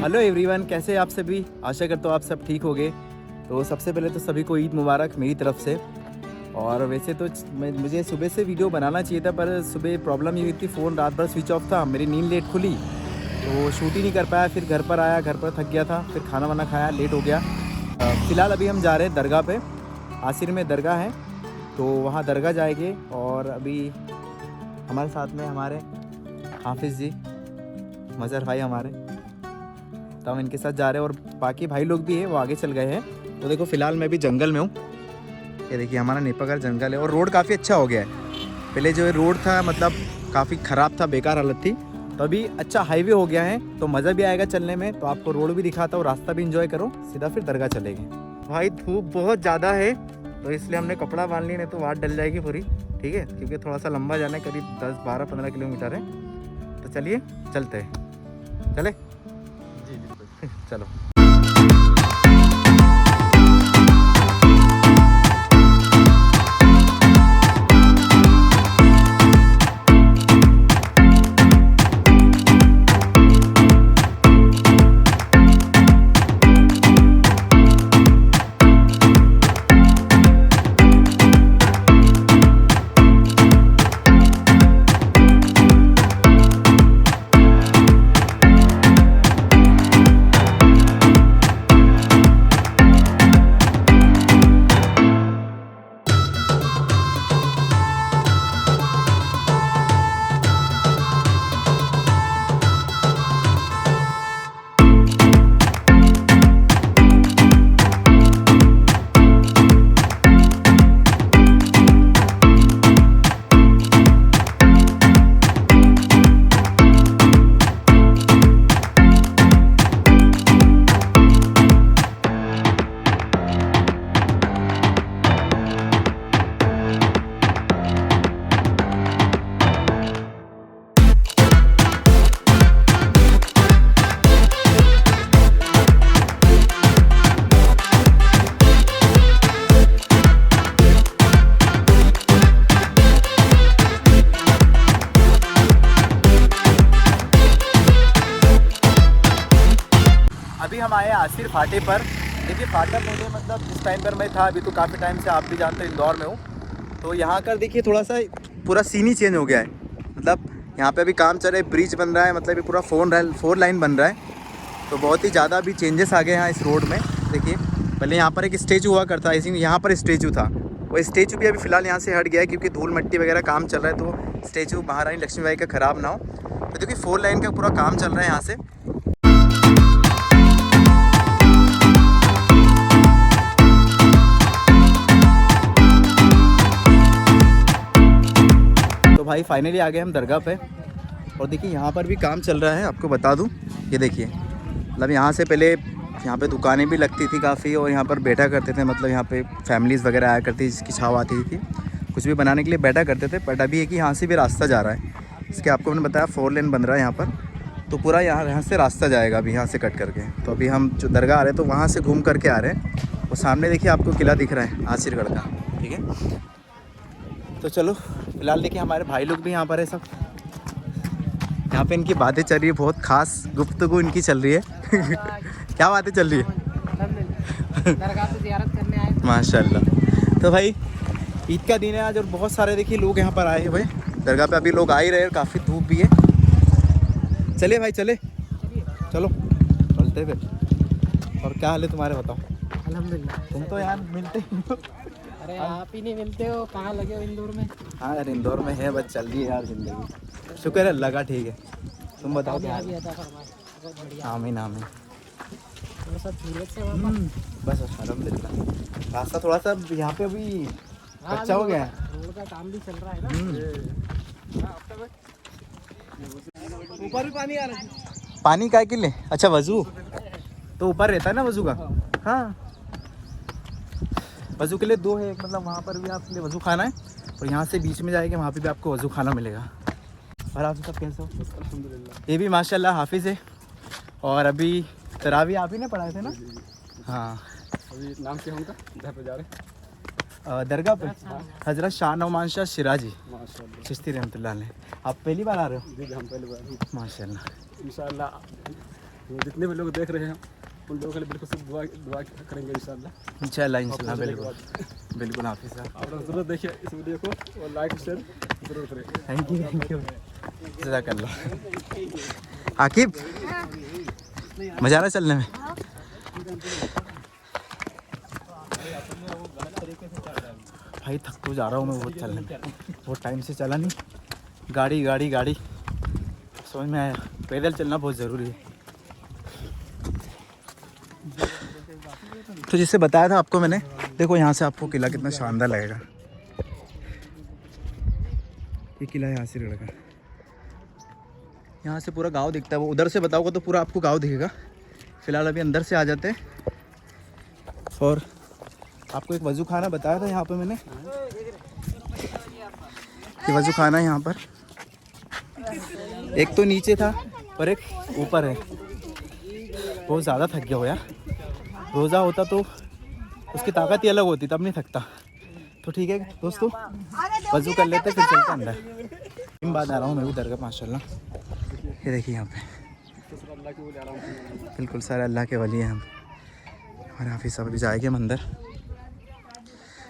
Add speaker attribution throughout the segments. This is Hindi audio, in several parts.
Speaker 1: हेलो एवरीवन, कैसे हैं आप सभी। आशा करता हूँ आप सब ठीक होंगे। तो सबसे पहले तो सभी को ईद मुबारक मेरी तरफ से। और वैसे तो मुझे सुबह से वीडियो बनाना चाहिए था, पर सुबह प्रॉब्लम ये हुई थी, फ़ोन रात भर स्विच ऑफ था, मेरी नींद लेट खुली तो शूट ही नहीं कर पाया। फिर घर पर आया, घर पर थक गया था, फिर खाना वाना खाया, लेट हो गया। फ़िलहाल अभी हम जा रहे हैं दरगाह पे। आसिर में दरगाह है तो वहाँ दरगाह जाएंगे। और अभी हमारे साथ में हमारे हाफिज़ जी, मज़हर भाई हमारे, तो हम इनके साथ जा रहे हैं। और बाकी भाई लोग भी हैं, वो आगे चल गए हैं। तो देखो फ़िलहाल मैं भी जंगल में हूँ। ये देखिए हमारा नेपागर जंगल है और रोड काफ़ी अच्छा हो गया है। पहले जो रोड था मतलब काफ़ी ख़राब था, बेकार हालत थी, तो अभी अच्छा हाईवे हो गया है, तो मज़ा भी आएगा चलने में। तो आपको रोड भी दिखाता हूँ, रास्ता भी इंजॉय करो, सीधा फिर दरगाह चलेंगे। भाई धूप बहुत ज़्यादा है तो इसलिए हमने कपड़ा बांध लिया, नहीं तो वाट डल जाएगी पूरी। ठीक है, क्योंकि थोड़ा सा लंबा जाना है, करीब 10, 12, 15 किलोमीटर है। तो चलिए चलते हैं, चले जी बिल्कुल चलो। अभी हम आए आसिर फाटे पर। देखिए फाटा पहले मतलब जिस टाइम पर मैं था, अभी तो काफ़ी टाइम से आप भी जानते हो इंदौर में हूँ, तो यहाँ कर देखिए थोड़ा सा पूरा सीन ही चेंज हो गया है। मतलब यहाँ पे अभी काम चल रहा है, ब्रिज बन रहा है, मतलब ये पूरा 4 लाइन बन रहा है। तो बहुत ही ज़्यादा अभी चेंजेस आ गए हैं इस रोड में। देखिए पहले यहाँ पर एक स्टेचू हुआ करता है, इसी यहाँ पर स्टेचू था, वो स्टेचू भी अभी फ़िलहाल यहाँ से हट गया है, क्योंकि धूल मिट्टी वगैरह काम चल रहा है, तो स्टेचू महारानी लक्ष्मीबाई का ख़राब ना हो। तो देखिए 4 लाइन का पूरा काम चल रहा है यहाँ से। भाई फाइनली आ गए हम दरगाह पे। और देखिए यहाँ पर भी काम चल रहा है, आपको बता दूँ। ये देखिए मतलब यहाँ से पहले यहाँ पे दुकानें भी लगती थी काफ़ी, और यहाँ पर बैठा करते थे, मतलब यहाँ पे फैमिलीज़ वगैरह आया करती थी, जिसकी छाव आती थी, कुछ भी बनाने के लिए बैठा करते थे। बट अभी है कि यहाँ से भी रास्ता जा रहा है, इसके आपको मैंने बताया 4 लेन बन रहा है यहाँ पर, तो पूरा यहाँ से रास्ता जाएगा अभी यहाँ से कट करके। तो अभी हम जो दरगाह आ रहे हैं तो वहाँ से घूम करके आ रहे हैं। और सामने देखिए आपको किला दिख रहा है आसिरगढ़ का। ठीक है, तो चलो फिलहाल देखिए हमारे भाई लोग भी यहाँ पर है सब। यहाँ पे इनकी बातें चल रही है, बहुत खास गुफ्तगू इनकी चल रही है। क्या बातें चल रही है?
Speaker 2: दरगाह से ज़ियारत करने आए
Speaker 1: माशाल्लाह। तो भाई ईद का दिन है आज, और बहुत सारे देखिए लोग यहाँ पर आए हैं भाई दरगाह पे। अभी लोग आ ही रहे हैं, काफ़ी धूप भी है। चलिए भाई चले, चलो चलते फिर। और क्या हाल है तुम्हारे, बताओ।
Speaker 2: अल्हम्दुलिल्लाह।
Speaker 1: तुम तो यार मिलते ही हो।
Speaker 2: अरे आप ही नहीं मिलते हो, कहाँ लगे हो इंदौर में?
Speaker 1: हाँ यार इंदौर में है, बस चल रही है यार ज़िंदगी। शुक्र है अल्लाह का। ठीक है, तुम बताओ क्या हाल है?
Speaker 2: बहुत बढ़िया।
Speaker 1: आमीन आमीन।
Speaker 2: और सब खैरियत से वहाँ पर?
Speaker 1: बस अल्हम्दुलिल्लाह। रास्ता थोड़ा सा यहाँ पे अभी कच्चा हो गया है,
Speaker 2: रोड का काम भी चल रहा है ना। ऊपर भी पानी आ रहा है।
Speaker 1: पानी काय के लिए? अच्छा वजू तो ऊपर रहता है ना वजू का। हाँ वजू के लिए 2 है, एक मतलब वहाँ पर भी आपके लिए वजू खाना है, और यहाँ से बीच में जाएंगे, वहाँ पे भी आपको वजू खाना मिलेगा। और आप सब कैसे हो? अल्हम्दुलिल्लाह। ये भी माशाल्लाह हाफिज़ है। और अभी तरावी आप ही ने पढ़ाए थे ना? हाँ।
Speaker 3: अभी नाम क्या उनका, घर पे जा रहे
Speaker 1: दरगाह पे हज़रत शाह नौमान शाह शिराजी
Speaker 3: माशाल्लाह।
Speaker 1: चिश्ती रहमतुल्लाह अलैह। आप पहली बार आ रहे हो?
Speaker 3: जी हम पहले बार
Speaker 1: माशाल्लाह।
Speaker 3: इंशाल्लाह तो जितने भी लोग देख रहे हैं उन लोगों के लिए बिल्कुल सब दुआ करेंगे इंशाल्लाह।
Speaker 1: इंशाल्लाह बिल्कुल बिल्कुल हाफिज़ साहब,
Speaker 3: आप लोग जरूर देखिए इस वीडियो को और लाइक शेयर जरूर करें।
Speaker 1: थैंक यू जज़ाकल्लाह। आकिब मज़ा आ रहा है चलने में? भाई थक तो जा रहा हूँ मैं बहुत चलने में, बहुत टाइम से चला नहीं, गाड़ी समझ में आया, पैदल चलना बहुत ज़रूरी है। तो जिससे बताया था आपको मैंने, देखो यहाँ से आपको किला कितना शानदार लगेगा। ये किला यहाँ से लड़का, यहाँ से पूरा गांव दिखता है, वो उधर से बताओगे तो पूरा आपको गांव दिखेगा। फ़िलहाल अभी अंदर से आ जाते हैं। और आपको एक वज़ू खाना बताया था यहाँ पे मैंने, ये वज़ू खाना है यहाँ पर, एक तो नीचे था और एक ऊपर है। बहुत ज़्यादा थक गया हो यार, रोज़ा होता तो उसकी ताकत ही अलग होती, तब नहीं थकता। तो ठीक है दोस्तों, वज़ू कर लेते फिर चलते अंदर। इन बाद आ रहा हूँ मैं भी दरगाह माशाल्लाह। ये देखिए यहाँ पे बिल्कुल सारे अल्लाह के वली हैं हम, और हाफिज़ साहब अभी जाएंगे हम अंदर।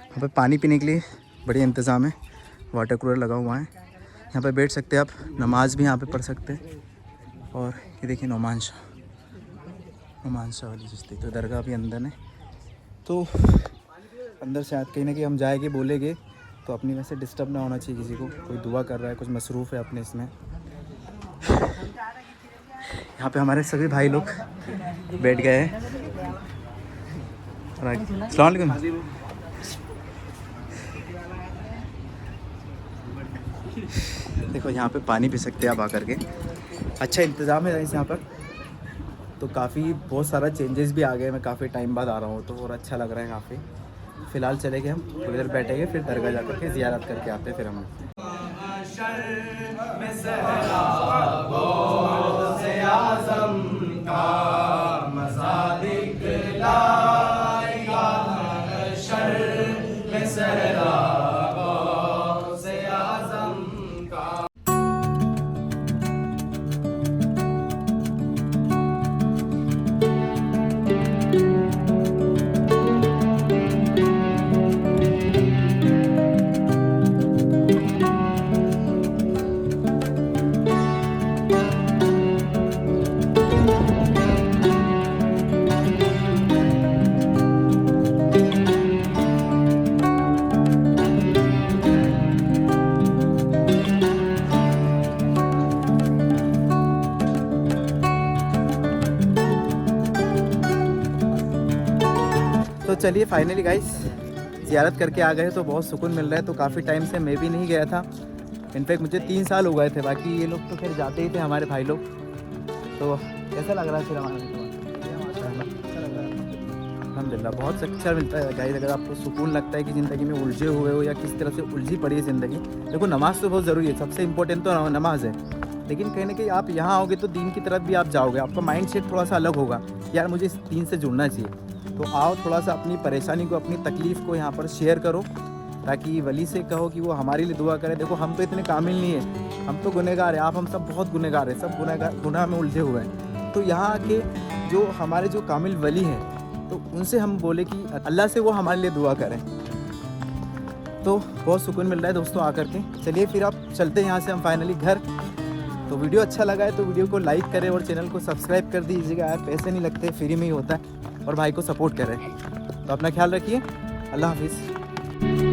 Speaker 1: यहाँ पे पानी पीने के लिए बढ़िया इंतज़ाम है, वाटर कूलर लगा हुआ है, यहाँ पे बैठ सकते हैं आप, नमाज़ भी यहाँ पे पढ़ सकते हैं। और ये देखिए नोमान शाह वाली चिश्ती, तो दरगाह भी अंदर है। तो अंदर से कहीं ना कहीं हम जाएंगे बोलेंगे तो अपनी वैसे डिस्टर्ब ना होना चाहिए किसी को, कोई दुआ कर रहा है, कुछ मसरूफ़ है अपने इसमें। यहाँ पे हमारे सभी भाई लोग बैठ गए हैं। अस्सलाम वालेकुम। देखो यहाँ पे पानी पी सकते हैं आप आकर के, अच्छा इंतज़ाम है यहाँ पर। तो काफ़ी बहुत सारा चेंजेस भी आ गए, मैं काफ़ी टाइम बाद आ रहा हूँ तो और अच्छा लग रहा है काफ़ी। फ़िलहाल चलेंगे हम थोड़ी देर बैठेंगे, फिर दरगाह जा कर के ज़ियारत करके आते हैं फिर हम। तो चलिए फाइनली गाइस ज़ियारत करके आ गए, तो बहुत सुकून मिल रहा है। तो काफ़ी टाइम से मैं भी नहीं गया था, इनफैक्ट मुझे 3 साल हो गए थे, बाकी ये लोग तो फिर जाते ही थे हमारे भाई लोग। तो कैसा लग रहा है फिर हमारा? अल्हम्दुलिल्लाह बहुत अच्छा मिलता है गाइस। अगर आपको सुकून लगता है कि ज़िंदगी में उलझे हुए हो या किस तरह से उलझी पड़ी है ज़िंदगी, देखो नमाज़ तो बहुत ज़रूरी है, सबसे इम्पोर्टेंट तो नमाज़ है, लेकिन कहीं ना कहीं आप यहाँ आओगे तो दीन की तरफ भी आप जाओगे, आपका माइंड सेट थोड़ा सा अलग होगा, यार मुझे इस दीन से जुड़ना चाहिए। तो आओ थोड़ा सा अपनी परेशानी को, अपनी तकलीफ़ को यहाँ पर शेयर करो, ताकि वली से कहो कि वो हमारे लिए दुआ करे। देखो हम तो इतने कामिल नहीं है, हम तो गुनहगार हैं, आप हम सब बहुत गुनहगार हैं, सब गुनाह में उलझे हुए हैं। तो यहाँ आके जो हमारे जो कामिल वली हैं, तो उनसे हम बोले कि अल्लाह से वो हमारे लिए दुआ करें। तो बहुत सुकून मिल रहा है दोस्तों आकर के। चलिए फिर आप चलते हैं यहाँ से हम फाइनली घर। तो वीडियो अच्छा लगा है तो वीडियो को लाइक करें और चैनल को सब्सक्राइब कर दीजिएगा, यार पैसे नहीं लगते, फ्री में ही होता है, और भाई को सपोर्ट करें। तो अपना ख्याल रखिए, अल्लाह हाफिज़।